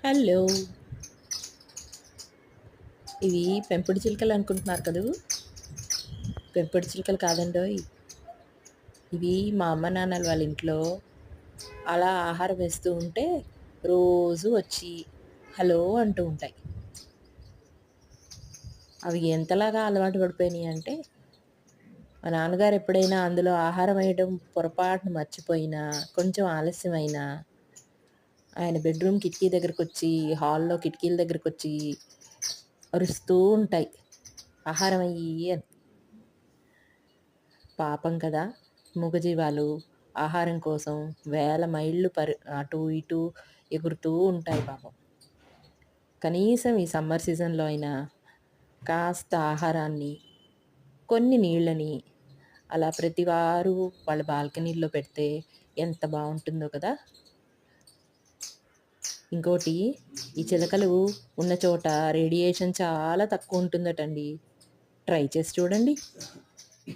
Hello! ఇవి పెంపుడు చిలుకలు అనుకుంటున్నారు కదూ! పెంపుడు చిలుకలు కాదండోయ్! ఇవి మా అమ్మ నాన్నల వాళ్ళ ఇంట్లో అలా ఆహారం వేస్తూ ఉంటే రోజూ వచ్చి హలో అంటూ ఉంటాయి. అవి ఎంతలాగా అలవాటు పడిపోయినాయంటే, మా నాన్నగారు ఎప్పుడైనా అందులో ఆహారం వేయడం పొరపాటున మర్చిపోయినా, కొంచెం ఆలస్యమైనా, ఆయన బెడ్‌రూమ్ కిటికీ దగ్గరకొచ్చి, హాల్‌లో కిటికీల దగ్గరకొచ్చి అరుస్తూ ఉంటాయి. ఆహారం ఎయ్యి అని. పాపం కదా! మూగజీవాలు ఆహారం కోసం వేల మైళ్ళు అటూ ఇటూ ఎగురుతూ ఉంటాయి పాపం. కనీసం ఈ సమ్మర్ సీజన్‌లో అయినా కాస్త ఆహారాన్ని, కొన్ని నీళ్ళని అలా ప్రతివారు వాళ్ళ బాల్కనీల్లో పెడితే ఎంత బావుంటుందో కదా! ఇంకోటి ఈ చిలకలు ఉన్న చోట రేడియేషన్ చాలా తక్కువుంటుందటండి. ట్రై చేసి చూడండి.